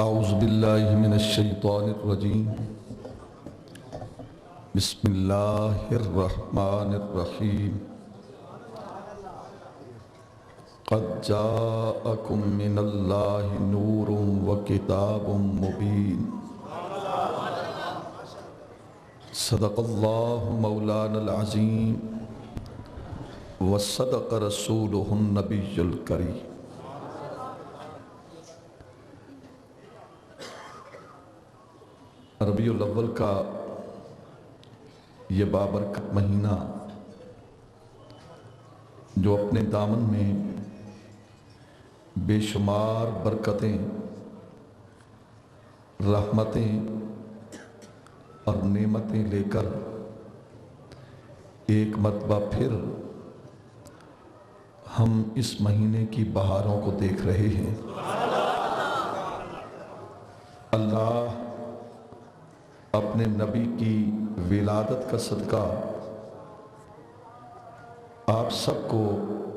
اعوذ باللہ من الشیطان الرجیم بسم اللہ الرحمن الرحیم قد جاءکم من اللہ نور و کتاب مبین صدق اللہ مولانا العظیم وصدق رسولہ النبی الکریم۔ ربیع الاول کا یہ بابرکت مہینہ جو اپنے دامن میں بے شمار برکتیں، رحمتیں اور نعمتیں لے کر ایک مرتبہ پھر ہم اس مہینے کی بہاروں کو دیکھ رہے ہیں۔ اللہ اپنے نبی کی ولادت کا صدقہ آپ سب کو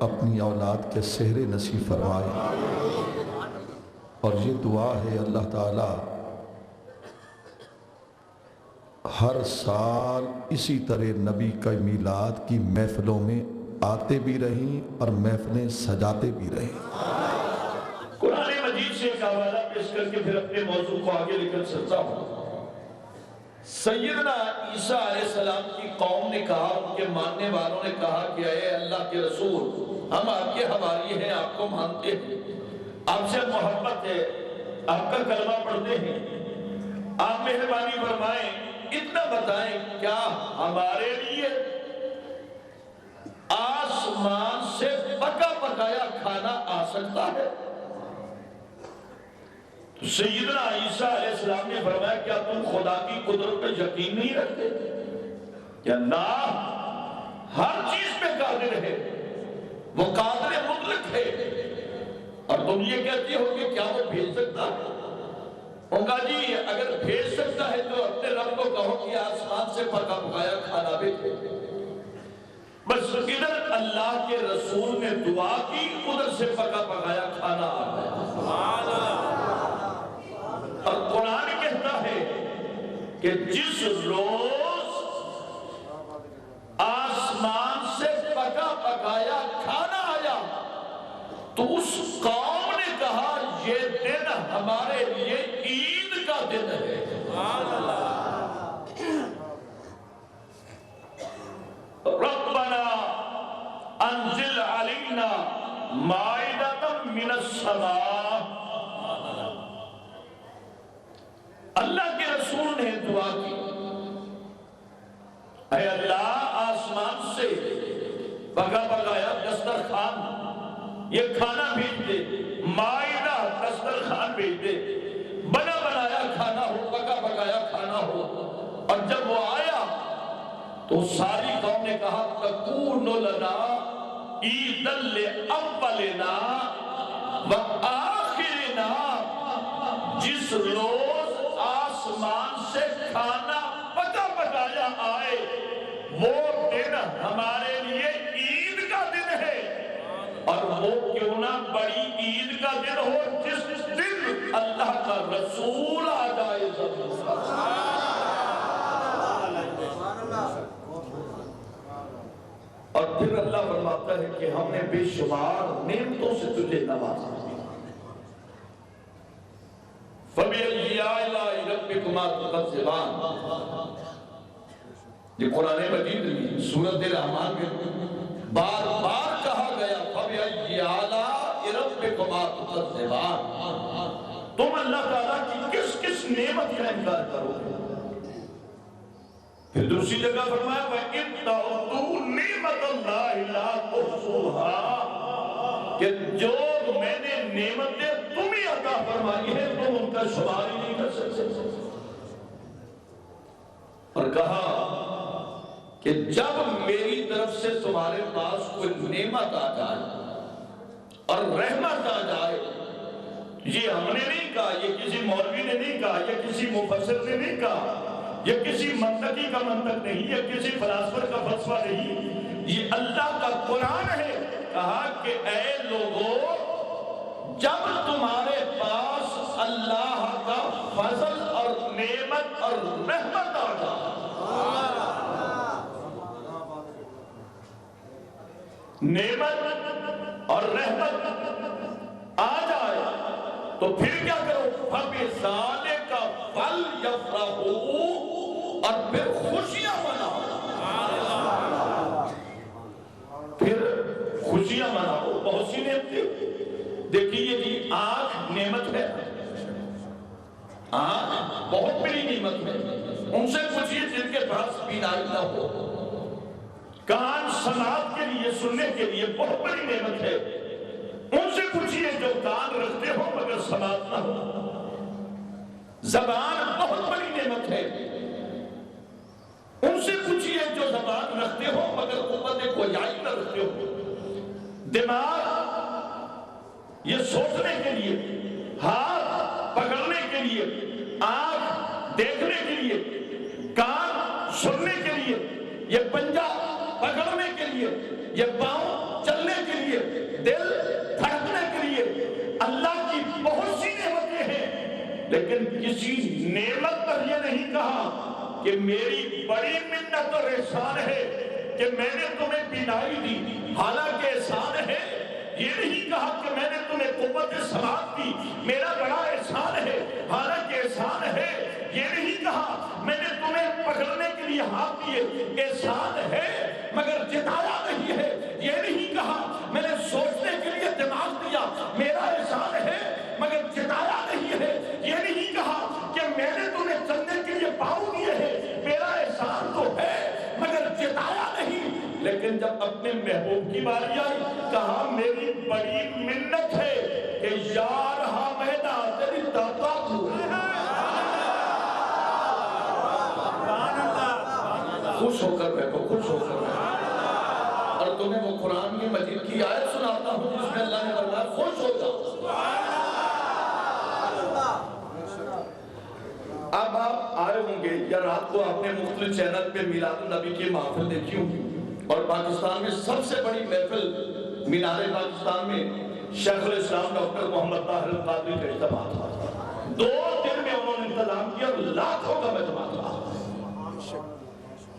اپنی اولاد کے سہرے نصیب فرمائے، اور یہ دعا ہے اللہ تعالی ہر سال اسی طرح نبی کا میلاد کی محفلوں میں آتے بھی رہیں اور محفلیں سجاتے بھی رہیں۔ قرآن مجید سے ایک حوالہ پیش کر کے پھر اپنے موضوع کو آگے لے کر چلتا ہوں۔ سیدنا عیسیٰ علیہ السلام کی قوم نے کہا، ان کے ماننے والوں نے کہا کہ اے اللہ کے رسول، ہم آپ کے حواری ہیں، آپ کو مانتے ہیں، آپ سے محبت ہے، آپ کا کلمہ پڑھتے ہیں، آپ مہربانی فرمائیں، اتنا بتائیں کیا ہمارے لیے آسمان سے پکا پکایا کھانا آ سکتا ہے؟ سیدنا عیسیٰ علیہ السلام نے فرمایا کیا تم خدا کی قدرت پہ یقین نہیں رکھتے؟ یا نا، ہر چیز پہ قادر ہے، وہ قادر مطلق ہے، اور تم یہ کہتی ہو کہ کیا وہ بھیج سکتا ہے؟ ان کا جی اگر بھیج سکتا ہے تو اپنے رب کو کہو کہ آسمان سے پکا پکایا کھانا بھیجے۔ بس ادھر اللہ کے رسول نے دعا کی، ادھر سے پکا پکایا کھانا آ گیا۔ اور قرآن کہتا ہے کہ جس روز آسمان سے پکا پکایا کھانا آیا تو اس قوم نے کہا یہ دن ہمارے لیے عید کا دن ہے۔ ربنا انزل علینا مائدۃ من السماء۔ اللہ کے رسول نے دعا کی، اے اللہ آسمان سے پکا پکایا دسترخوان، یہ کھانا بھیج دے، مائدہ دسترخوان بھیج دے، بنا بنایا کھانا ہو، پکا پکایا کھانا ہو۔ اور جب وہ آیا تو ساری قوم نے کہا تکون لنا عیدا لاولنا وآخرنا، جس روز آسمان سے کھانا پکا پکایا آئے وہ دن ہمارے لیے عید کا دن ہے، اور وہ کیوں نہ بڑی عید کا دن ہو جس دن اللہ کا رسول آ جائے۔ اور پھر اللہ فرماتا ہے کہ ہم نے بے شمار نعمتوں سے تجھے نوازا۔ فَبِأَيِّ آلَاءِ رَبِّكُمَا تُكَذِّبَانِ، یہ قرآن مجید میں سورۃ الرحمن میں بار بار کہا گیا فَبِأَيِّ آلَاءِ رَبِّكُمَا تُكَذِّبَانِ، تم اللہ تعالیٰ کی کس کس نعمت کا انکار کرو گے؟ پھر دوسری جگہ فرمایا وَإِن تَعُدُّوا نِعْمَتَ اللَّهِ لَا تُحْصُوهَا، کہ جو میں نے نعمتیں تمہیں عطا فرمائی ہے تم ان کا شمار ہی نہیں کر سکتے۔ اور کہا کہ جب میری طرف سے تمہارے پاس کوئی نعمت آ جائے اور رحمت آ جائے، یہ ہم نے نہیں کہا، یہ کسی مولوی نے نہیں کہا، یہ کسی مفسر نے نہیں کہا، یہ کسی منطقی کا منطق نہیں، یہ کسی فلسفر کا فلسفہ نہیں، یہ اللہ کا قرآن ہے۔ کہا کہ اے لوگو، جب تمہارے پاس اللہ فضل اور نعمت اور رحمت آ جائے، نعمت اور رحمت آ جائے تو پھر کیا کرو؟ فَبِذَالِكَ فَلْيَفْرَحُوا، اور پھر خوشیاں مناؤ، پھر خوشیاں مناؤ۔ بہت سی نعمتیں دیکھیے جی، آنکھ نعمت ہے، آنکھ بہت بڑی نعمت ہے، ان سے پوچھئے جن کے پاس بینائی نہ ہو۔ کان سماعت کے لیے، سننے کے لیے بہت بڑی نعمت ہے، ان سے پوچھئے جو کان رکھتے ہو مگر سماعت نہ ہو۔ زبان بہت بڑی نعمت ہے، ان سے پوچھئے جو زبان رکھتے ہو مگر قوت گویائی نہ رکھتے ہو۔ دماغ یہ سوچنے کے لیے، ہاتھ پکڑنے کے لیے، آنکھ دیکھنے کے لیے، کان سننے کے لیے، یہ پنجہ پکڑنے کے لیے، یہ پاؤں چلنے کے لیے، دل دھڑکنے کے لیے، اللہ کی بہت سی نعمتیں ہیں، لیکن کسی نعمت پر یہ نہیں کہا کہ میری بڑی منت اور احسان ہے کہ میں نے تمہیں بینائی دی، حالانکہ احسان ہے۔ یہ نہیں کہا کہ میں نے تمہیں قوت سماعت دی، میرا بڑا احسان ہے، حالانکہ احسان ہے۔ یہ نہیں کہا میں نے تمہیں پکڑنے کے لیے ہاتھ دیے، احسان ہے مگر جتایا نہیں ہے۔ یہ نہیں کہا میں نے سوچنے کے لیے دماغ دیا، میرا احسان ہے مگر جتایا نہیں ہے۔ یہ نہیں کہا کہ میں نے تمہیں چلنے کے لیے پاؤں دیے ہیں، میرا احسان تو ہے مگر جتایا نہیں۔ لیکن جب اپنے محبوب کی باری آئی، کہا میری بڑی منت ہے کہ یا رہا مہدہ تیری داتا کو، خوش ہو کر بیٹھو، خوش ہو کر بیٹھو، اور تمہیں وہ قرآن کی مجید کی آیت سناتا ہوں جس میں اللہ نے فرمایا خوش ہو جاؤ۔ اب آپ آئے ہوں گے یا رات کو آپ نے مختلف چینل پہ میلاد النبی کی محفل دیکھی ہوگی، اور پاکستان میں سب سے بڑی محفل مینار پاکستان میں شیخ الاسلام ڈاکٹر محمد طاہر القادری کا اجتماع تھا۔ 2 دن میں انہوں نے انتظام کیا اور لاکھوں کا مجمع تھا۔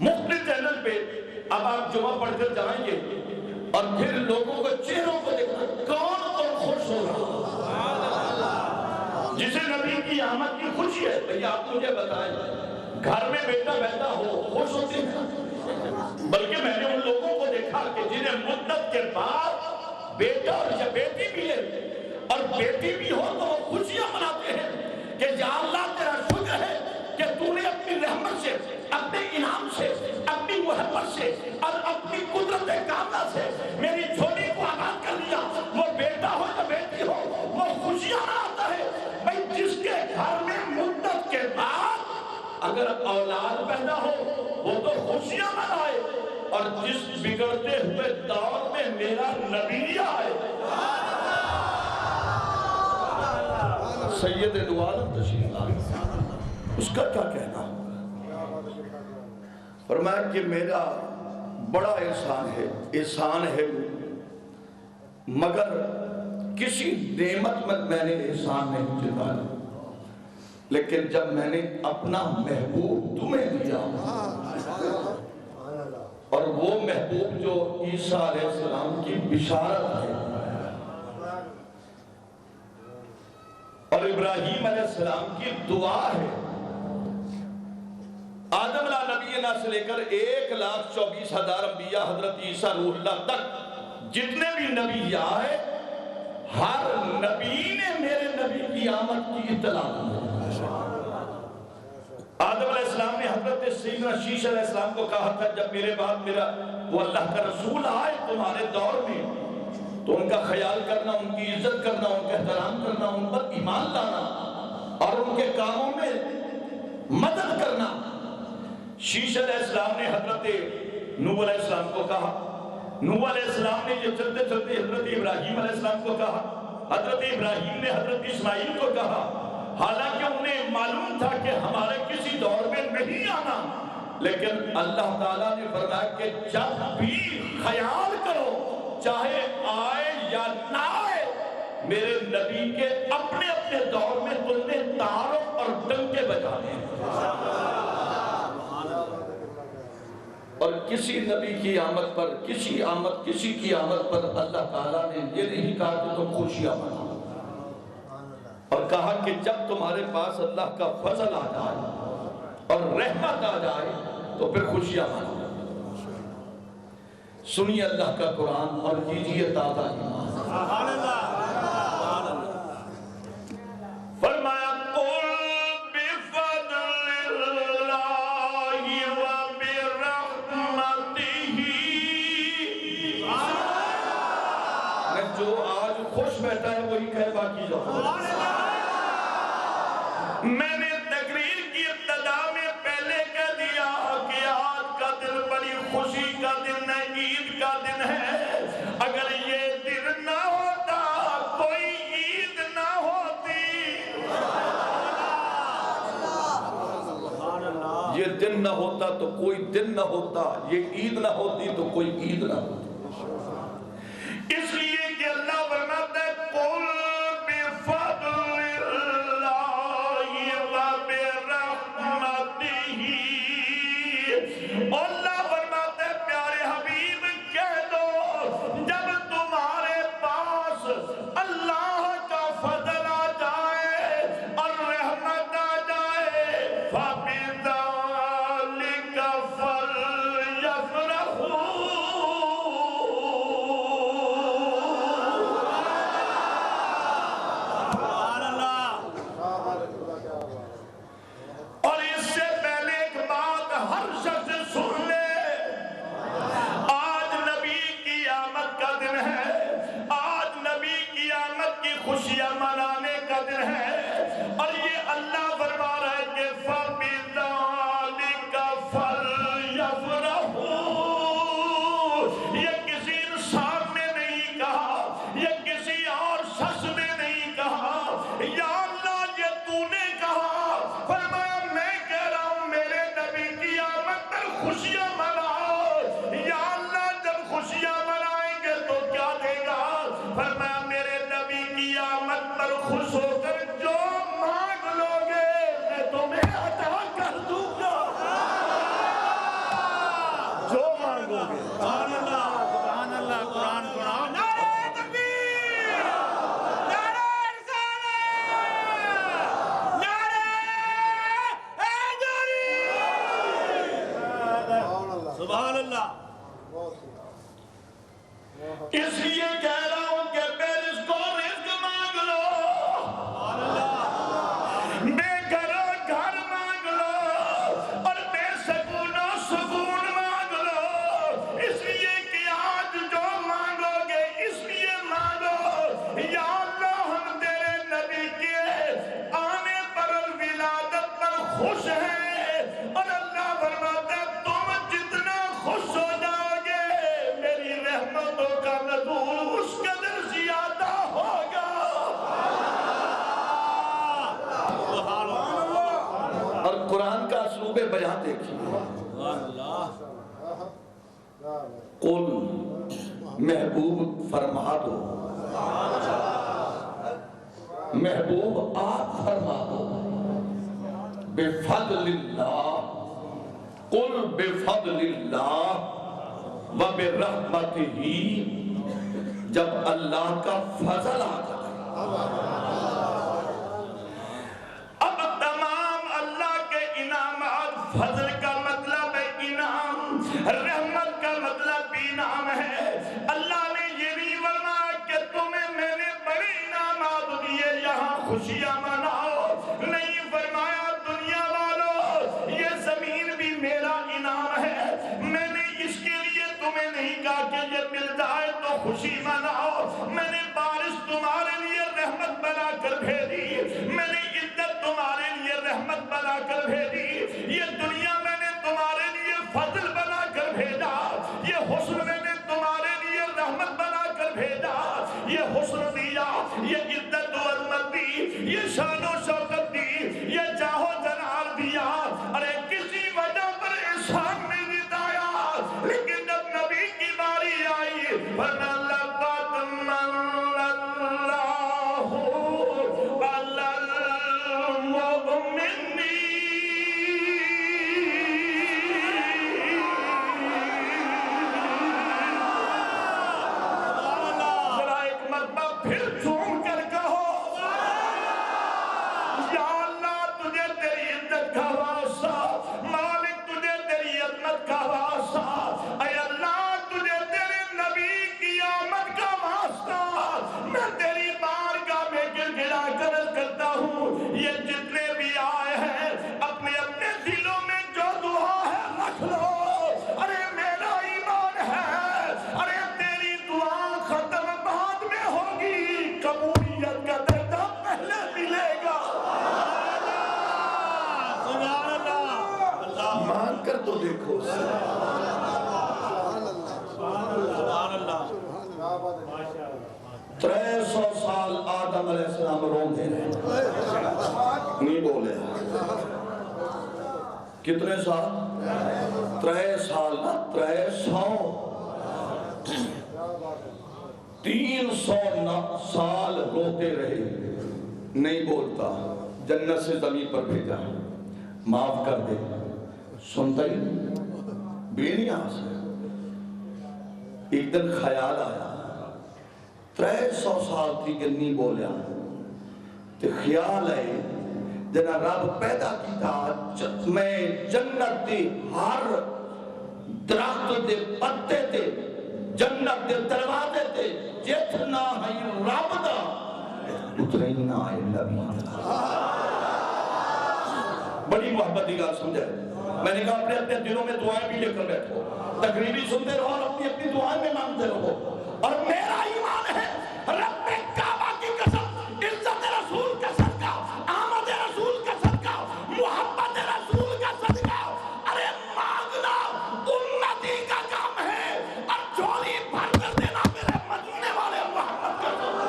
مختلف چینل پہ اب آپ جمعہ پڑھ کر جائیں گے اور پھر لوگوں کو چہروں کو دیکھنا، کون خوش ہو رہا، جسے نبی کی آمد کی خوشی ہے۔ بھئی آپ مجھے بتائیں، گھر میں بیٹا بیٹا ہو خوش ہوتے ہیں؟ بلکہ میں نے ان لوگوں کو دیکھا کہ جنہیں مدت کے بعد بیٹا اور یا بیٹی بھی ہے اور بیٹی بھی ہو تو وہ خوشیاں مناتے ہیں کہ یا اللہ تیرا شکر ہے کہ تو نے اپنی رحمت سے، اپنے انعام سے، اپنی محبت سے اور اپنی قدرت کاملہ سے میری جھولی کو آباد کر دیا۔ وہ بیٹا ہو یا بیٹی ہو وہ خوشیاں مناتا ہے۔ بھئی جس کے گھر میں مدت کے بعد اگر اولاد پیدا ہو وہ تو خوشیاں منائے، اور جس بگڑتے ہوئے دور میں میرا نبی آئے، سید دو عالم تشریف لائے، اس کا کیا کہنا؟ فرمایا کہ میرا بڑا احسان ہے مگر کسی نعمت میں نے احسان نہیں جتایا، لیکن جب میں نے اپنا محبوب تمہیں دیا، اور وہ محبوب جو عیسیٰ علیہ السلام کی بشارت ہے اور ابراہیم علیہ السلام کی دعا ہے، آدم علیہ نبینا سے لے کر 1,24,000 انبیاء حضرت عیسیٰ روح اللہ تک جتنے بھی نبی آئے، ہر نبی نے میرے نبی کی آمد کی اطلاع دی۔ آدم علیہ السلام نے حضرت سیدنا شیش علیہ السلام کو کہا تھا جب میرے بعد وہ اللہ کا رسول آئے تمہارے دور میں تو ان کا خیال کرنا، ان کی عزت کرنا، ان کا احترام کرنا، ان پر ایمان لانا اور ان کے کاموں میں مدد کرنا۔ شیش علیہ السلام نے حضرت نوح علیہ السلام کو کہا، نوح علیہ السلام نے یہ چلتے چلتے حضرت ابراہیم علیہ السلام کو کہا، حضرت ابراہیم نے حضرت اسماعیل کو کہا، حالانکہ انہیں معلوم تھا کہ ہمارے کسی دور میں نہیں آنا، لیکن اللہ تعالیٰ نے فرمایا کہ جب بھی خیال کرو چاہے آئے یا نہ آئے، میرے نبی کے اپنے اپنے دور میں تم نے تعارف اور بجانے ہیں۔ اور کسی نبی کی آمد پر کسی کی آمد پر اللہ تعالیٰ نے یہ نہیں کہا کہ تم خوشیاں مناؤ، اور کہا کہ جب تمہارے پاس اللہ کا فضل آ جائے اور رحمت آ جائے تو پھر خوشیاں مناؤ۔ سنیے اللہ کا قرآن اور کیجیے تازہ ایمان۔ فرمایا قُلْ بِفَضْلِ اللَّهِ وَبِرَحْمَتِهِ، جو آج خوش بیٹھا ہے وہی کہے باقی جاؤ۔ میں نے تقریر کی ابتدا میں پہلے کہہ دیا کہ آج کا دن بڑی خوشی کا دن ہے، عید کا دن ہے۔ اگر یہ دن نہ ہوتا کوئی عید نہ ہوتی، یہ دن نہ ہوتا تو کوئی دن نہ ہوتا، یہ عید نہ ہوتی تو کوئی عید نہ ہوتی۔ اس لیے کہ اللہ فرماتا ہے قُلْ بِفَضْلِ اللَّهِ وَبِرَحْمَتِهِ، اللہ فرماتا ہے پیارے حبیب کہہ دو جب تمہارے پاس اللہ کا فضل آ جائے اور رحمت آ جائے فَبِذَلِكَ فَلْيَفْرَحُوا، اور اس سے پہلے ایک بات ہر شخص سن لے، آج نبی کی آمد کا دن ہے، آج نبی کی آمد کی خوشیاں منانے کا دن ہے، اور یہ اللہ فرما رہا ہے کہ فَبِذَلِكَ فَلْيَفْرَحُوا، یہ کسی انسان نے نہیں کہا، یہ کسی اور شخص نے نہیں کہا، یا اللہ یہ تو نے کہا۔ فرمایا میں کہہ رہا ہوں میرے نبی کی آمد پر خوشیاں مناؤ۔ یا اللہ جب خوشیاں منائیں گے تو کیا دے گا؟ فرمایا میرے نبی کی آمد پر خوش ہو کر جو مانگ لو گے میں تمہیں عطا کر دوں گا، جو مانگو گے۔ سبحان اللہ قرآن قرآن نعرہ تکبیر، نعرہ رسالت، نعرہ حیدری، سبحان اللہ۔ اس لیے کہہ رہا ہوں کہ بے رزق کو رزق مانگ لو، بے گھر گھر مانگ لو، اور بے سکون سکون مانگ لو۔ اس لیے کہ آج جو مانگو گے اس لیے مانگو یا اللہ ہم تیرے نبی کے آنے پر اور ولادت پر خوش ہیں، اور اللہ فرماتا ہے تم جتنا خوش ہو جاؤ گے میری رحمتوں کا نزول اس قدر زیادہ ہوگا۔ اور قرآن کا اسلوب بیان دیکھیے، قل محبوب فرما دو، محبوب آپ فرما دو، بفضل اللہ، قل بفضل اللہ وبرحمتہ، جب اللہ کا فضل آ جائے۔ اب تمام اللہ کے انعامات، فضل کا مطلب ہے انعام، رحمت کا مطلب بھی انعام ہے۔ اللہ نے یہ نہیں فرمایا کہ تمہیں میں نے بڑے انعامات دیے یہاں خوشیاں مناؤ، نہیں فرمایا دنیا والوں یہ زمین بھی میرا انعام ہے، میں نے اس کے لیے تمہیں نہیں کہا کہ یہ مل جائے تو خوشی مناؤ، میں نے بارش تمہارے لیے رحمت بنا کر بھیجی، میں نے عزت تمہارے لیے رحمت بنا کر بھیجی، یہ دنیا میں نے تمہارے لیے فضل بنا کر بھیجا، یہ حسن میں نے تمہارے لیے رحمت بنا کر بھیجا، یہ حسن دیا، یہ عزت و عظمت دی، یہ شان و شوکت دی، یہ جاہ و جلال دیا۔ ارے کسی وجہ پر احسان نہیں جتایا، لیکن جب نبی کی باری آئی فرمایا لقد من اللہ یا اللہ تجھے تیری عزت کا واسطہ، مالک تجھے تیری عظمت کا واسطہ، اے اللہ تجھے تیرے نبی کی آمد کا واسطہ، میں تیری بارگاہ میں گر گڑا کر کرتا ہوں، یہ جتنے بھی آئے ہیں اپنے اپنے دلوں میں جو دعا ہے رکھ لو۔ ارے میرا ایمان ہے، ارے تیری دعا ختم بعد میں ہوگی، قبولیت کا درجہ پہلے ملے گا۔ سبحان اللہ، مان کر تو دیکھو۔ سبحان اللہ، 300 سال آدم علیہ السلام روندے رہے، نہیں بولے۔ کتنے سال؟ 3 سال نا، 300 300 سال روتے رہے، نہیں بولتا، جنت سے زمین پر بھیجا، معاف کر دے، سنتا ہی بے نیاز ہے۔ ایک دن خیال آیا، 300 سال تھی کہ نہیں بولیا، تو خیال آئے جنا رب پیدا کیتا میں جنت دی ہر درخت دے پتے تے جنت دے دروازے تے جتنا ہے رب دا اتنا ہی نہ ہے نبی دا۔ بڑی محبت کی گل سمجھے، میں نے کہا اپنے اپنے دلوں میں دعائیں بھی لے کر بیٹھو، تقریبی سنتے رہو اور اپنی اپنی دعائیں میں مانگتے رہو۔ اور میرا ایمان ہے رب کعبہ کی قسم، عزت رسول کا صدقہ، آمد رسول کا صدقہ، محبت رسول کا صدقہ، ارے مانگنا امتی کا کام ہے، اور جھولی بھر کر دینا میرے مدینے والے محمد کا کام ہے۔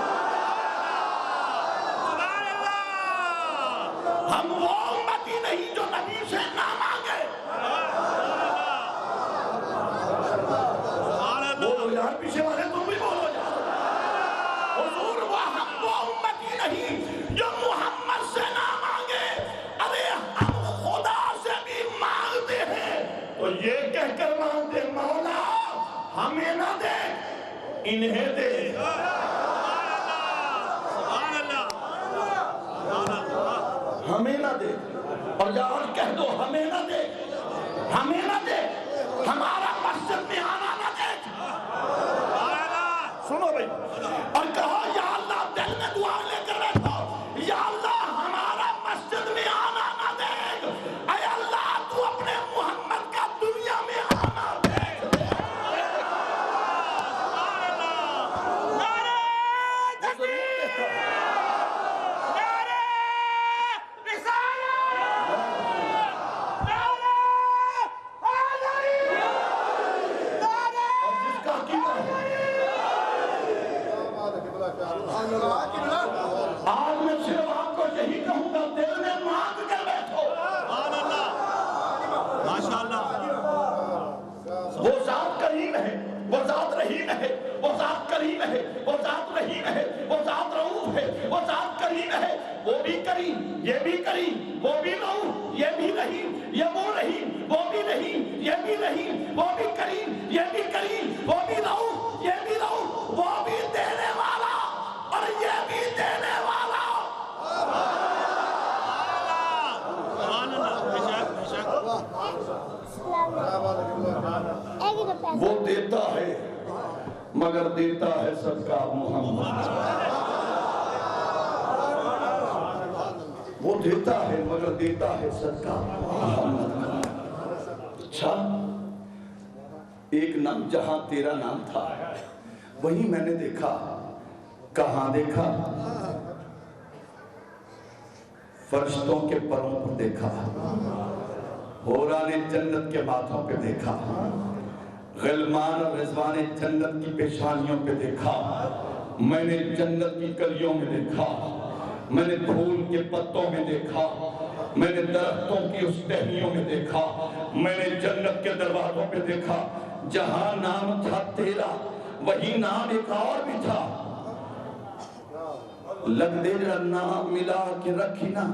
سبحان اللہ، ہم وہ امتی نہیں جو نبی سے نہ مانگے۔ بولو یار پیچھے والے تم بھی بولو یار۔ حضور ہم وہ امتی نہیں جو محمد سے نہ مانگے، ارے ہم خدا سے بھی مانگتے ہیں، تو یہ کہہ کر مانگتے مولا ہمیں نہ دے انہیں دے۔ سبحان اللہ، ہمیں نہ دے، اور جا اور کہہ دو ہمیں نہ دے، ہمیں نہ دے، ہمارا مسجد میں آنا نہ دے۔ سنو بھئی، اور کہو یا اللہ دل میں دعا لے کر بیٹھو، یا اللہ ہمارا مسجد میں آنا نہ دے، اے اللہ تو اپنے محمد کا دنیا میں آنا دے۔ نعرہ تکبیر، نعرہ رسالت، نعرہ حیدری، نعرہ اور جس کا عقیدہ ہے آج میں صرف آپ کو یہی کہوں گا، دل میں مانگ کر بیٹھو۔ سبحان اللہ، ماشاءاللہ، وہ ذات کریم ہے، وہ ذات رحیم ہے، وہ ذات کریم ہے، وہ ذات رحیم ہے، وہ ذات رؤوف ہے، وہ ذات کریم ہے، وہ بھی کریم، یہ بھی کریم، وہ بھی رؤوف، یہ بھی رحیم، یہ وہ رحیم، وہ بھی رحیم، یہ بھی رحیم، وہ بھی کریم، یہ بھی کریم، وہ بھی رؤوف، یہ بھی رؤوف، وہ بھی دینے والا اور یہ بھی دینے والا۔ سبحان اللہ، بے شک، بے شک، وہ دیتا ہے مگر دیتا ہے صدقہ محمد، وہ دیتا ہے مگر دیتا ہے صدقہ محمد۔ اچھا، ایک نام جہاں تیرا نام تھا وہیں میں نے دیکھا، کہاں دیکھا؟ فرشتوں کے پروں پر دیکھا، حوران جنت کے ماتھوں پہ دیکھا، غلمان اور رضوان جنت کی پیشانیوں پہ دیکھا، میں نے جنت کی کلیوں میں دیکھا، میں نے پھول کے پتوں میں دیکھا، میں نے درختوں کی اس ٹہنیوں میں دیکھا، میں نے جنت کے دروازوں پہ دیکھا، جہاں نام تھا تیرا وہی نام ایک اور بھی تھا، لگ دے جا نام ملا کے رکھی نا،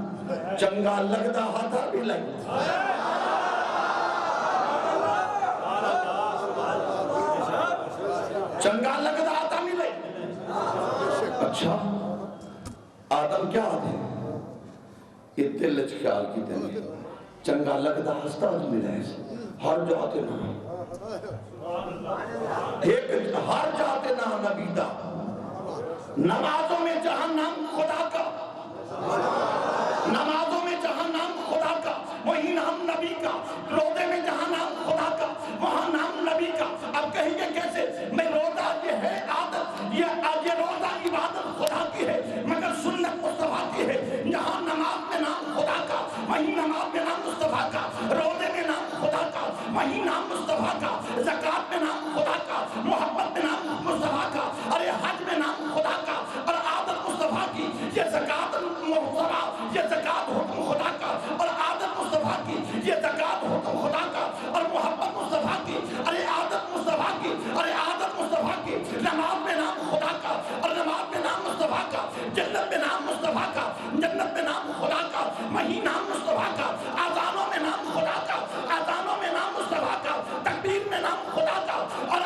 چنگا لگدا ہاتھا بھی لگ چنگا لگدا ہاتھا بھی لگ۔ اچھا آدم کیا آدھے؟ یہ دل اچھ خیال کی دیں چنگا لگتا ہستا ملے ہر جاتے نہ ایک ہر جاتے نہ نبی دا نمازوں میں جہنم خدا کا نمازوں میں جہنم خدا کا وہی نام نبی کا روزے میں جہاں نام خدا کا وہاں نام نبی کا اب کہیں گے کیسے میں روزہ یہ ہے عادت یہ روزہ عبادت خدا کی ہے مگر سنت مصطفیٰ کی ہے جہاں نماز میں نام خدا کا وہی نماز میں نام مصطفیٰ کا روزے میں نام خدا کا وہی نام مصطفیٰ کا زکوٰۃ میں نام خدا کا محبت میں نام مصطفیٰ کا ارے حج میں نام خدا کا اور عادت مصطفیٰ کی یہ زکوٰۃ مصطفیٰ یہ زکوٰۃ حکم خدا کا اور عادت مصطفیٰ کی یہ زکوٰۃ حکم خدا کا اور محبت مصطفیٰ کی ارے عادت مصطفیٰ کی ارے عادت مصطفیٰ کی نماز میں نام خدا کا اور نماز میں نام مصطفیٰ کا جنت میں نام مصطفیٰ کا جنت میں نام خدا کا وہی نام مصطفیٰ کا اذانوں میں نام خدا کا اذانوں میں نام مصطفیٰ کا تکبیر میں نام خدا کا اور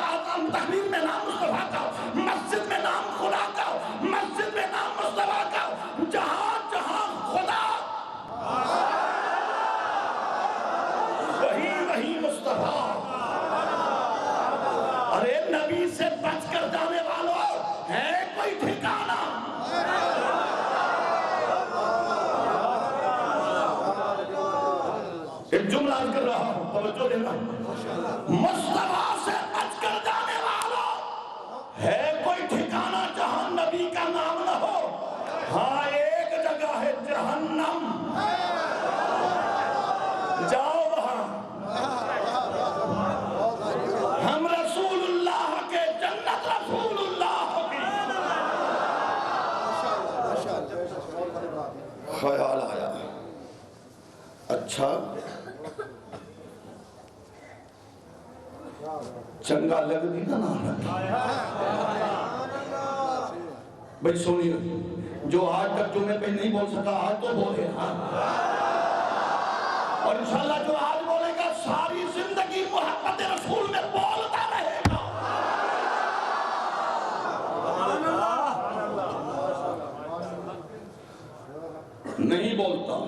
تکبیر میں نام مصطفیٰ کا مسجد میں نام خدا کا مسجد میں نام مصطفیٰ کا جہاں جہاں خدا وہی مصطفیٰ ارے نبی سے بچ کر جانے والوں ہے کوئی ٹھکانہ ایک جملہ کر رہا ہوں توجہ دینا مصطفیٰ سے بچ کر جانے والوں ہے کوئی ٹھکانہ جہاں نبی کا نام نہ ہو ہاں ایک جگہ ہے جہنم جاؤ وہاں ہم رسول اللہ کے جنت رسول اللہ کی خیال آیا اچھا چنگا لگ دی نا بھائی سنیے جو آج تک جمعے پہ نہیں بول سکا آج تو بولے ہاں اور انشاءاللہ جو آج بولے گا ساری زندگی محبت رسول میں بولتا رہے گا نہیں بولتا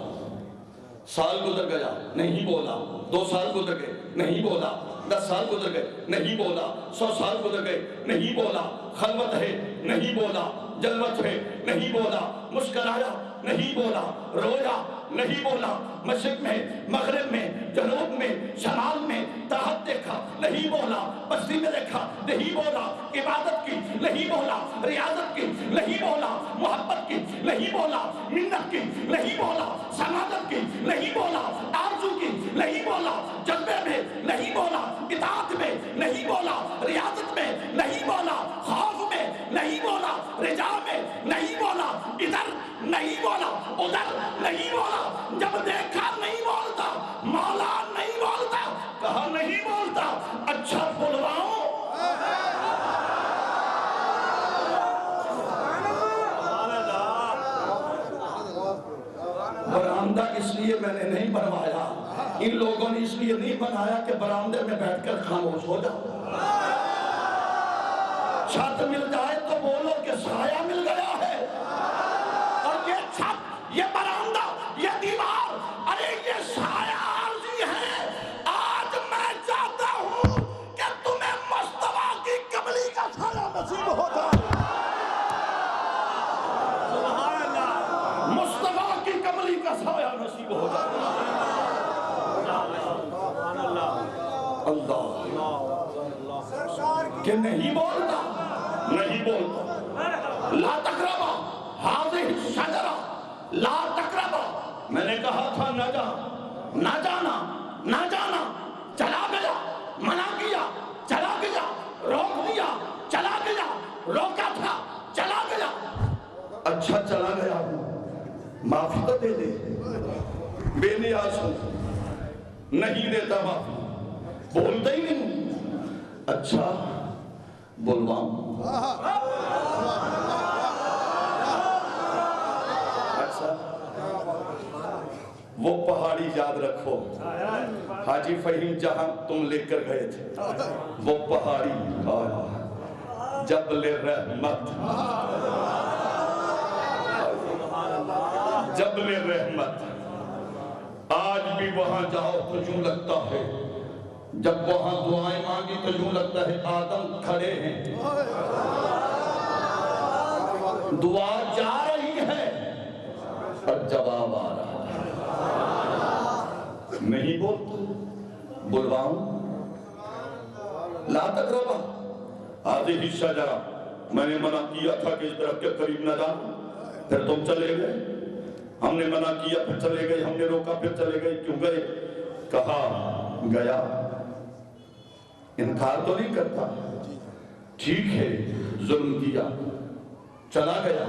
سال گزر گیا نہیں بولا 2 سال گزر گئے نہیں بولا 10 سال گزر گئے نہیں بولا 100 سال گزر گئے نہیں بولا خلوت ہے نہیں بولا جلوت ہے نہیں بولا مسکرایا نہیں بولا رویا نہیں بولا مشرق میں مغرب میں جنوب میں شمال میں تحت دیکھا نہیں بولا بستی میں دیکھا نہیں بولا عبادت کی نہیں بولا ریاضت کی نہیں بولا محبت کی نہیں بولا منت کی نہیں بولا سماجت کی نہیں بولا آرزو کی نہیں بولا جذبے میں نہیں بولا اطاعت میں نہیں بولا ریاضت میں نہیں بولا خوف میں نہیں بولا رجا میں نہیں بولا ادھر نہیں بولا ادھر نہیں بولا جب دیکھا نہیں بولتا مولا نہیں بولتا کہا نہیں بولتا اچھا بلواؤں برآمدہ اس لیے میں نے نہیں بنوایا ان لوگوں نے اس لیے نہیں بنایا کہ برآمدے میں بیٹھ کر خاموش ہو جاؤ چھت مل جائے تو بولو کہ سایہ مل گیا ہے اور یہ چھت یہ برآمدہ یہ دیوار ارے یہ سایہ عارضی ہے آج میں چاہتا ہوں کہ تمہیں مصطفیٰ کی کملی کا سایہ نصیب ہو جائے مصطفیٰ کی کملی کا سایہ نصیب ہو جائے اللہ کہ نہیں بولتا نہیں بولتا لا تقربا هذه الشجرہ لا تقربا میں نے کہا تھا نہ جانا چلا گیا منع کیا چلا گیا روک دیا چلا گیا روکا تھا چلا گیا اچھا چلا گیا معافی تو دے دے بے نیاز ہوں نہیں دیتا معافی بولتا ہی نہیں اچھا بلواؤں وہ پہاڑی یاد رکھو حاجی فہیم جہاں تم لے کر گئے تھے وہ پہاڑی جبل رحمت جبل رحمت. آج بھی وہاں جاؤ تو یوں لگتا ہے جب وہاں دعائیں مانگی تو یوں لگتا ہے آدم کھڑے ہیں, دعا جا رہی ہے اور جواب آ رہا ہے. نہیں بولتا, بلواؤں لا تقربا هذه الشجرہ, میں نے منع کیا تھا کہ اس درخت کے قریب نہ جانا, پھر تم چلے گئے. ہم نے منع کیا پھر چلے گئے, ہم نے روکا پھر چلے گئے. کیوں گئے؟ کہا گیا, انکار تو نہیں کرتا, ٹھیک ہے ظلم کیا چلا گیا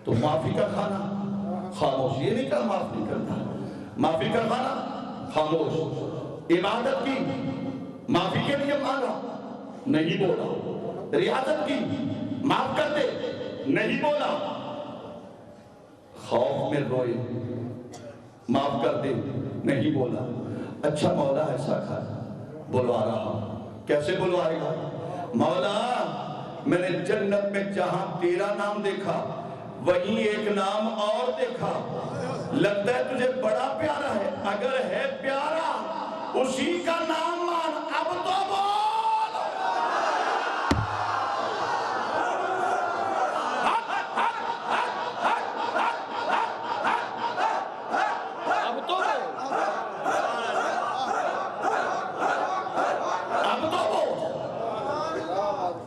تو معافی کا کھانا خاموش. یہ نہیں کہا معاف نہیں کرتا, معافی کا کھانا خاموش. عبادت کی, معافی کے لیے مانگا نہیں بولا. ریاضت کی, معاف کر دے نہیں بولا. خوف میں روئے, معاف کر دے نہیں بولا. اچھا مولا ایسا کھا بلوا رہا, کیسے بلوائے گا؟ مولا میں نے جنت میں جہاں تیرا نام دیکھا وہیں ایک نام اور دیکھا, لگتا ہے تجھے بڑا پیارا ہے, اگر ہے پیارا اسی کا نام مان, اب تو بول.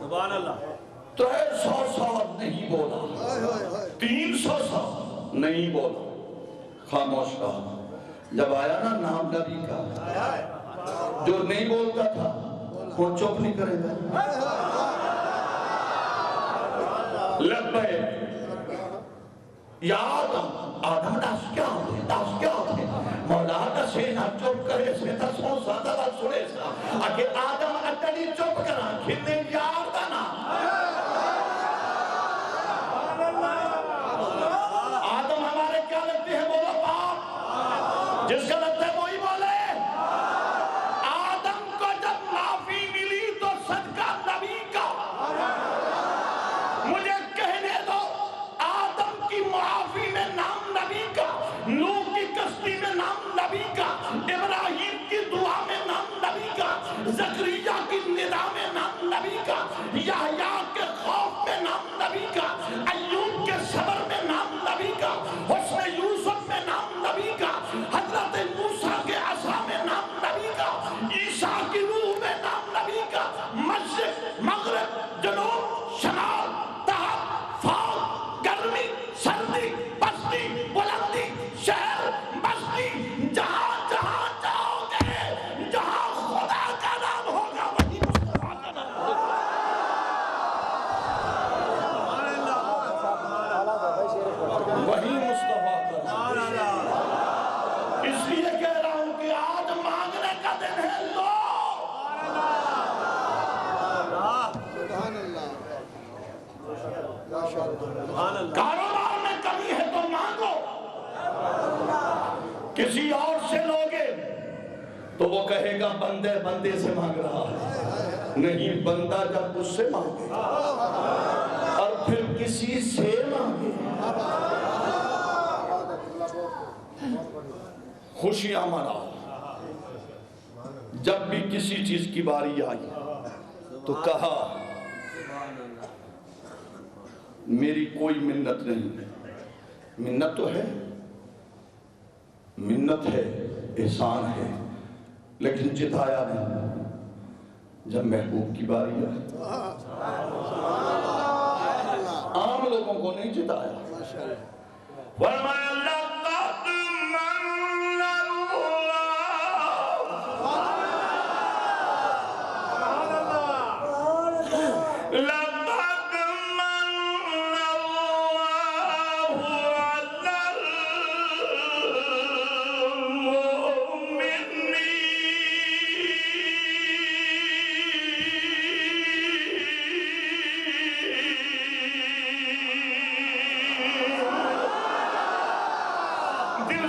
سبحان اللہ. 300 سال نہیں بولا, 300 سال نہیں بولا, خاموش رہا. جب آیا نا نام نبی کا, جو نہیں بولتا تھا وہ چپ نہیں کرے گا. لبیک یا آدم, آدم داس کیا ہوتے, داس کیا ہوتے, مولا دسے نہ چپ کرے سے دسوں سادہ دا سنے سا, اگر آدم اٹلی چپ کرا کھنے یار دا نا. آدم ہمارے کیا لگتے ہیں, بولو باپ, جس کا لگتا ہے وہی بولے. آدم کو جب معافی ملی تو صدقہ نبی کا, مجھے کہنے دو آدم کی معافی میں نام نبی کا, نوح کی کشتی میں نام نبی کا, ابراہیم کی دعا میں نام نبی کا, زکریا کی ندا میں نام نبی کا, یحییٰ کے خوف میں نام نبی کا, ایوب کے صبر میں نام نبی کا, حسن یوسف میں نام نبی کا, حضرت موسیٰ کے عصا میں نام نبی کا, عیسیٰ کی روح میں نام نبی کا, مشرق مغرب جنوب شمال تحت فوق گرمی سردی پستی بلندی شہر بستی, جہاں جہاں جاؤ گے جہاں خدا کا نام ہوگا وہی مصطفیٰ کا نام ہوگا. وہی مصطفیٰ کا نام. اس لیے کہہ رہا ہوں کہ آج مانگنے کا دن ہے, لو. کاروبار میں کمی ہے تو مانگو, کسی اور سے لوگے تو وہ کہے گا بندے بندے سے مانگ رہا ہے, نہیں بندہ جب اس سے مانگے اور پھر کسی سے مانگے. خوشیاں مناؤ. جب بھی کسی چیز کی باری آئی تو کہا میری کوئی منت نہیں, منت تو ہے, منت ہے, احسان ہے, لیکن جتایا نہیں. جب محبوب کی باری آئی عام لوگوں کو نہیں جتایا. فرمایا لقد من اللہ دل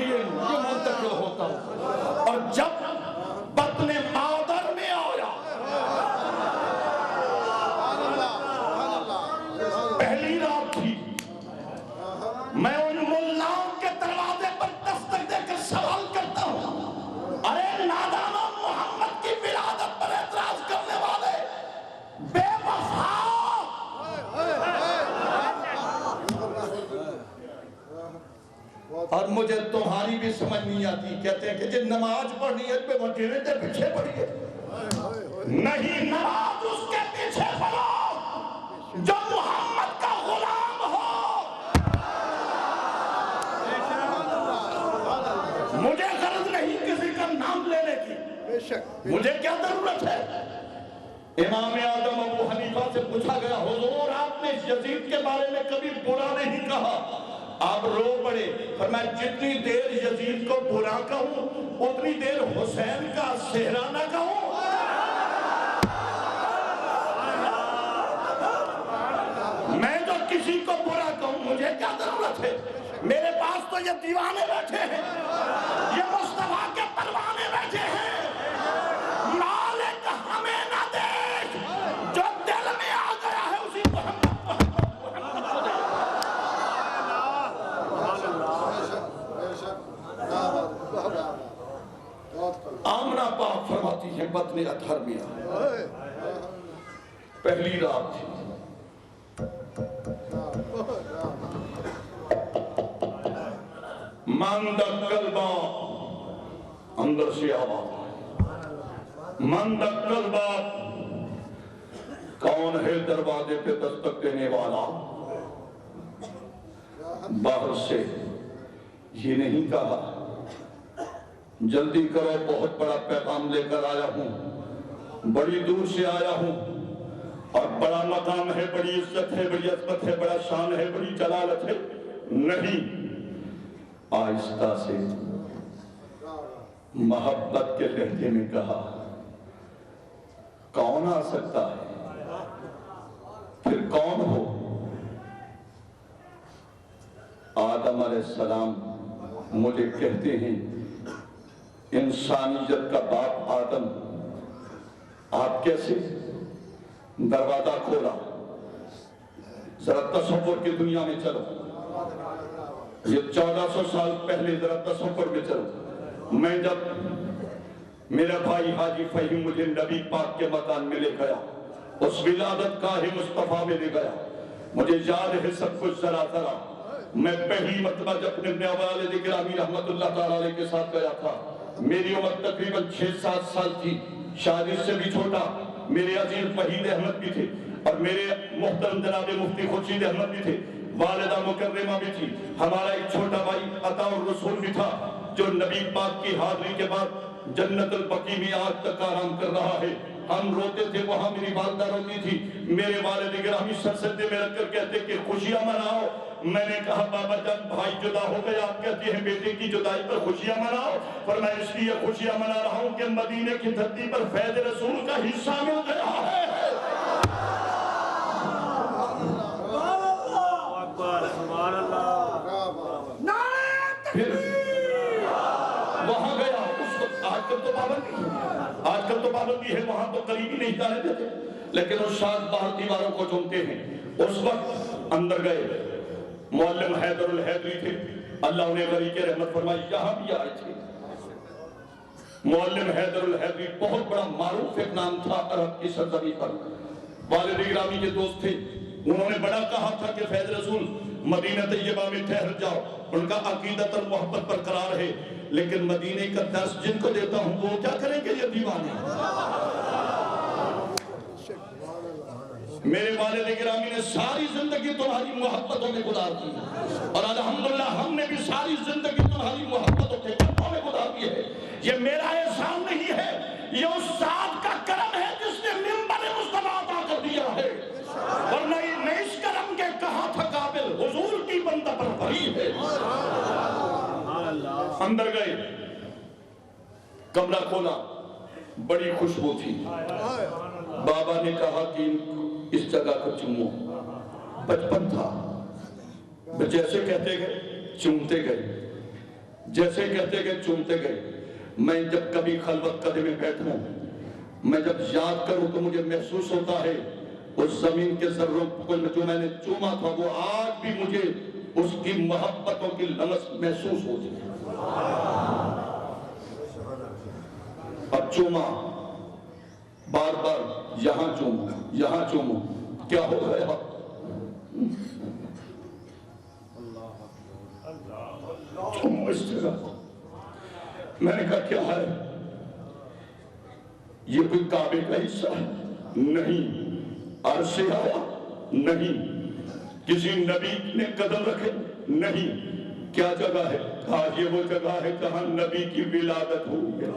رکھیے یہ منتقل ہوتا ہوں، اور جب بطن مادر میں آیا پہلی رات تھی، میں ان ملاؤں کے دروازے پر دستک دے کر سوال کرتا ہوں، ارے نادانوں، محمد کی ولادت پر اعتراض کرنے والے بے وفا، اور مجھے تمہاری بھی سمجھ نہیں آتی، کہتے ہیں کہ جی نماز پڑھنی ہے پہ وکیلے تے پیچھے پڑھیے، نہیں، نماز اس کے پیچھے پڑھو جو محمد کا غلام ہو۔ مجھے غرض نہیں کسی کا نام لینے کی، مجھے کیا ضرورت ہے؟ امام اعظم ابو حنیفہ سے پوچھا گیا، حضور آپ نے یزید کے بارے میں کبھی برا نہیں کہا، آپ رو پڑے، فرمایا جتنی دیر یزید کو برا کہوں اتنی دیر حسین کا صحرا نہ کہوں۔ میں جو کسی کو برا کہوں مجھے کیا ضرورت ہے؟ میرے پاس تو یہ دیوانے بیٹھے ہیں، یہ مصطفیٰ کے پروانے بیٹھے ہیں، مالک ہمیں نہ دیکھ، جو دل میں آ گیا ہے اسی کو ہم آمنہ پاک فرماتی ہے بطن اطہر میں پہلی رات تھی، مندہ قلبہ، اندر سے آواز، مندہ قلبہ، کون ہے دروازے پہ دستک دینے والا؟ باہر سے یہ نہیں کہا جلدی کرو بہت بڑا پیغام لے کر آیا ہوں، بڑی دور سے آیا ہوں، اور بڑا مقام ہے، بڑی عزت ہے، بڑی عظمت ہے، بڑا شان ہے، بڑی جلالت ہے، نہیں، آہستہ سے محبت کے لہجے میں کہا، کون آ سکتا ہے؟ پھر کون ہو؟ آدم علیہ السلام مجھے کہتے ہیں انسانیت کا باپ آدم، آپ کیسے؟ دروازہ کھولا، ذرا تصور کی دنیا میں چلو، یہ 1400 سال پہلے ذرا تصور میں چلو، میں جب میرا بھائی حاجی فہیم مجھے نبی پاک کے مکان میں لے گیا، اس ولادت گاہ مصطفیٰ میں لے گیا، مجھے یاد ہے سب کچھ ذرا ذرا، میں پہلی مرتبہ جب اپنے والد گرامی رحمت اللہ تعالیٰ علیہ کے ساتھ گیا تھا، میری عمر تقریباً 6-7 سال تھی، شادی سے بھی چھوٹا، میرے عزیز وحید احمد بھی تھے، اور میرے محترم جناب مفتی خورشید احمد بھی تھے، والدہ مکرمہ بھی تھی، ہمارا ایک چھوٹا بھائی عطا الرسول بھی تھا، جو نبی پاک کی حاضری کے بعد جنت البقیع میں آج تک آرام کر رہا ہے۔ ہم روتے تھے، وہاں میری والدہ روتی تھی، میرے والد گرامی سر سجدے میں رکھ کر کہتے کہ خوشیاں مناؤ۔ میں نے کہا بابا جب بھائی جدا ہو گیا، آپ کہتے ہیں بیٹے کی جدائی پر خوشیاں مناؤ، پر میں اس لیے خوشیاں منا رہا ہوں کہ مدینے کی دھرتی پر فیض رسول کا حصہ مل گیا ہے۔ پھر وہاں گیا، اس وقت آج کل تو پابندی ہے، آج کل تو پابندی ہے، وہاں تو قریبی نہیں جانے دیتے، لیکن اس شاد باہر دیواروں کو چومتے ہیں۔ اس وقت اندر گئے، معلم حیدر الحیدری تھے، اللہ انہیں غریق رحمت فرمائی، یہاں بھی آئے تھے۔ معلم حیدر الحیدری بہت بڑا معروف ایک نام تھا عرب کی سرزمین پر، والد گرامی کے دوست تھے، انہوں نے بڑا کہا تھا کہ فیض رسول مدینہ طیبہ میں ٹھہر جاؤ، ان کا عقیدت اور محبت برقرار ہے، لیکن مدینے کا درس جن کو دیتا ہوں وہ کیا کریں گے یہ دیوانے؟ میرے والد گرامی نے ساری زندگی تمہاری محبتوں میں گزار دی، اور الحمدللہ ہم نے بھی ساری زندگی تمہاری محبتوں کے قدموں میں گزار دی ہے۔ یہ میرا احسان نہیں ہے، یہ اس ذات کا کرم ہے جس نے منبر مصطفیٰ عطا کر دیا ہے، ورنہ میں اس کرم کے کہا تھا قابل، حضور کی بندہ پر بھری ہے۔ اندر گئے، کمرہ کھولا، بڑی خوشبو تھی، بابا نے کہا کہ اس جگہ کو چومو، بچپن تھا، جیسے کہتے گئے چومتے گئے، جیسے کہتے کہ چومتے گئے. میں جب کبھی خلوت قدم میں بیٹھوں, میں جب یاد کروں تو مجھے محسوس ہوتا ہے اس زمین کے ذروں کو جو میں نے چوما تھا وہ آج بھی مجھے اس کی محبتوں کی لمس محسوس ہوتی ہے. اب چوما, بار بار یہاں چومو, یہاں چومو, کیا ہو گیا؟ چومو اس جگہ. میں نے کہا کیا ہے؟ یہ کوئی کعبے کا حصہ ہے؟ نہیں. عرش سے آیا؟ نہیں. کسی نبی نے قدم رکھے؟ نہیں. کیا جگہ ہے؟ کہا یہ وہ جگہ ہے جہاں نبی کی ولادت ہوئی ہے.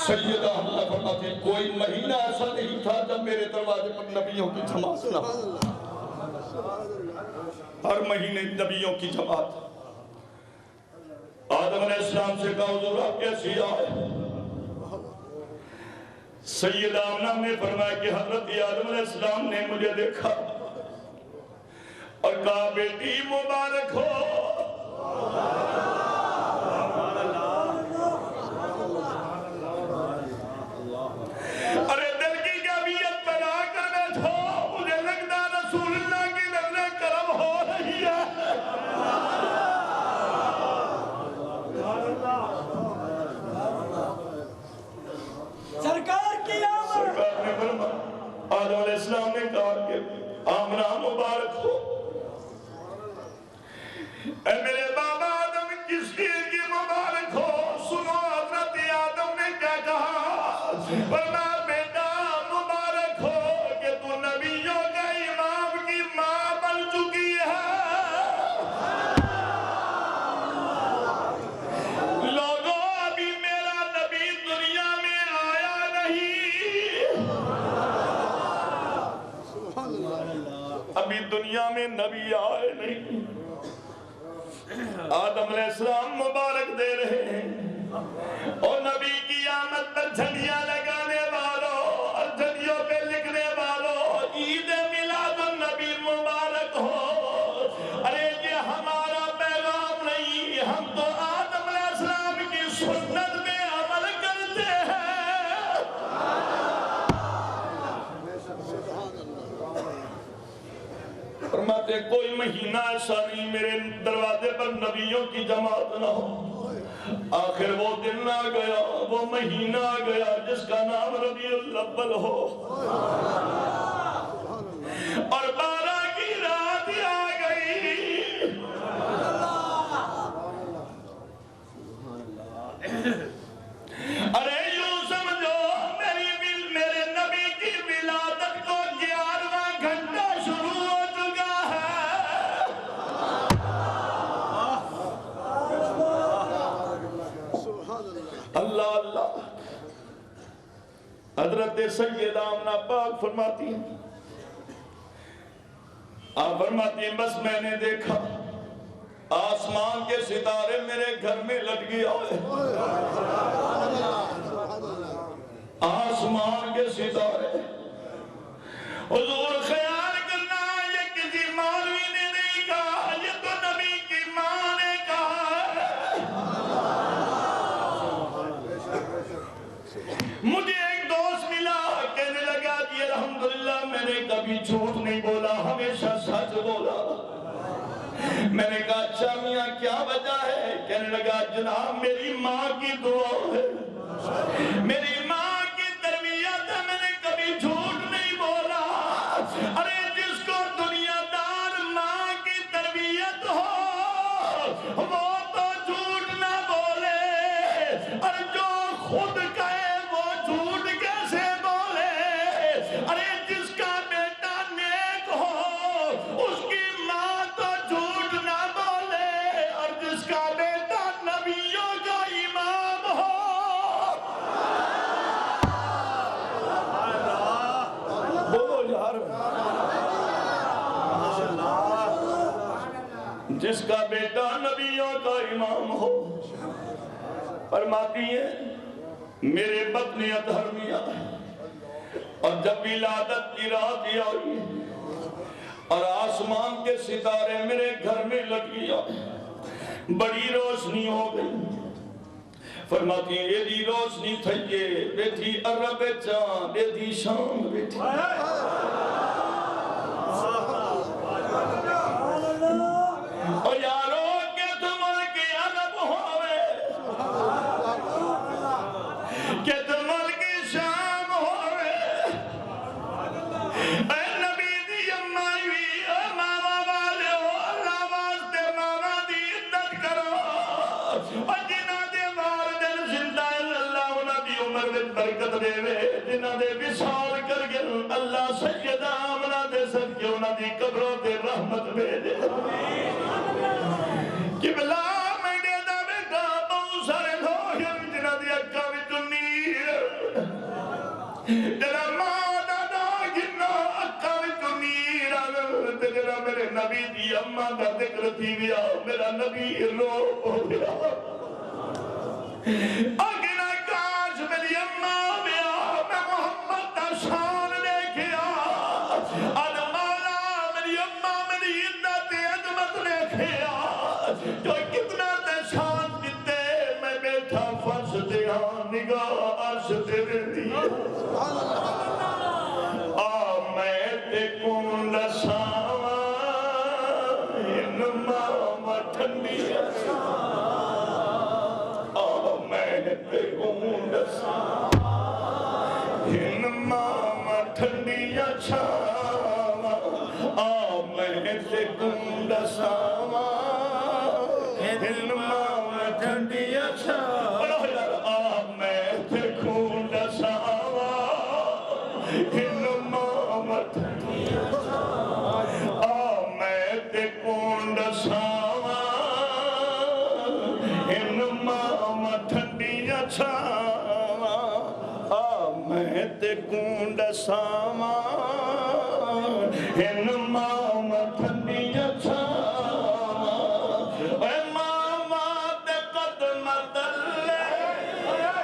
سیدہ حملہ فرماتی ہیں کوئی مہینہ ایسا نہیں تھا جب میرے دروازے پر نبیوں کی جماعت نہ. ہر مہینے نبیوں کی جماعت. آدم علیہ السلام سے کہا حضور آپ کیسی آئے؟ سیدہ آمنہ نے فرمایا کہ حضرت آدم علیہ السلام نے مجھے دیکھا اور کہا بیٹی مبارک ہو. ارے دل کی کیفیت بنا کر بیٹھو, مجھے لگتا رسول اللہ کی نظر کرم ہو رہی ہے. سرکار کی آمد. سرکار نے فرمایا, آدم علیہ السلام نے کہا کہ آمنہ مبارک ہو. اے میرے بابا آدم کس چیز کی مبارک ہو؟ سنو حضرت آدم نے کیا کہا. فرمایا بیٹا مبارک ہو کہ تو نبیوں کا امام کی ماں بن چکی ہے. لوگوں ابھی میرا نبی دنیا میں آیا نہیں. ابھی دنیا میں نبی آئے نہیں. آدم علیہ السلام مبارک دے رہے ہیں اور نبی کی آمد پر جھنڈیاں لگانے والوں اور جھنڈیوں پہ لکھنے والوں عید میلاد النبی مبارک ہو. ارے یہ ہمارا پیغام نہیں, ہم تو آدم علیہ السلام کی سنت میں عمل کرتے ہیں. فرماتے کوئی مہینہ ایسا نہیں میرے دروازے پر نبیوں کی جماعت نہ ہو. آخر وہ دن آ گیا, وہ مہینہ آ گیا جس کا نام ربیع الاول ہو اور 12 کی رات آ گئی. ارے یوں سمجھو میرے نبی کی ولادت کو 11واں گھنٹہ شروع ہو چکا ہے. اللہ اللہ. حضرت سیدہ آمنہ پاک فرماتی ہیں, آپ فرماتی ہیں بس میں نے دیکھا آسمان کے ستارے میرے گھر میں لٹکی آئے. آسمان کے ستارے. حضور خیال کرنا یہ کسی مولوی نے نہیں کہا, یہ تو نبی کی ماں نے کہا ہے. مجھے ایک دوست ملا, کہنے لگا کہ الحمدللہ میں نے کبھی جھوٹ نہیں بولا, ہمیشہ سچ بولا. میں نے کہا اچھا میاں کیا وجہ ہے؟ کہنے لگا جناب میری ماں کی دعا ہے, میری ماں کی تربیت ہے, میں نے کبھی جھوٹ نہیں بولا. ارے جس کو دنیا دار ماں کی تربیت ہو وہ تو جھوٹ نہ بولے, اور جو خود کہے وہ جھوٹ کیسے بولے. ارے جس کا بیٹا نیک ہو اس کی ماں تو جھوٹ نہ بولے, اور جس کا بیٹا نبیوں کا امام ہو جس کا بیٹا نبیوں کا امام ہو، فرماتی ہے میرے بطن اطہر میں آئے، اور جب ولادت کی رات آئی اور آسمان کے ستارے میرے گھر میں لگی آئے، بڑی روشنی ہو گئی۔ فرماتی ہے یہ دی روشنی تھئیے بیٹھی عرب چاند دی شام بیٹھی، اور یارو کہ تم ملک عرب ہوئے، کہ تم ملک شام ہوئے، اے نبی دی امائی اے ماما والے ہو، اللہ واسطے ماما دی عزت کرو، اور جنہ دے والدین زندہ اللہ انہ دی عمر میں برکت دے وے، جنہ دے وصال کر گئے اللہ سیدہ آمنہ دے صدقے انہ دی قبروں دے رحمت بھیجے۔ قبلہ میں دے دا بیٹا بہت سارے لوگ جنہ دی اکھا بھی چنیر، جنہ ماں دادا گنہ اکھا بھی چنیر، جنہ میرے نبی دی اممہ دا ذکر تھی گیا، میرا نبی رو ہو گیا، اگنا کاش میری اممہ بیا میں محمد دا شان دیکھیا، اد مولا میری اممہ میری عزت عظمت دیکھیا، جو کتنا تے شان دیتے میں بیٹھا فرش دیا نگاہ عرش تے رہتی میں تے کون لساواں ان ماما ٹھنڈی میں تے کون لساواں ان ماما ٹھنڈی چھاواں میں تے کون لساواں ان ماما ٹھنڈی چھاواں میں تے کون لساواں ان ماما ٹھنڈی چھاواں میں تے کون لساواں ان ماما ٹھنڈی چھاواں میں تے کون لساواں ان ماما ٹھنڈی چھاواں اے ماما تے قدم تلے یا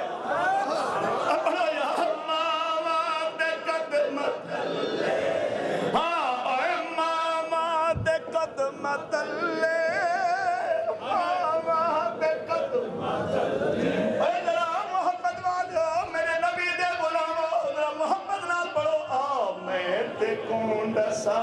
ماما تے قدم تلے اے ماما تے قدم تلے ماما تے قدم تلے اے ذرا محمد والو میرے نبی دے غلامو ذرا محمد نال پڑھو میں تے کون دسا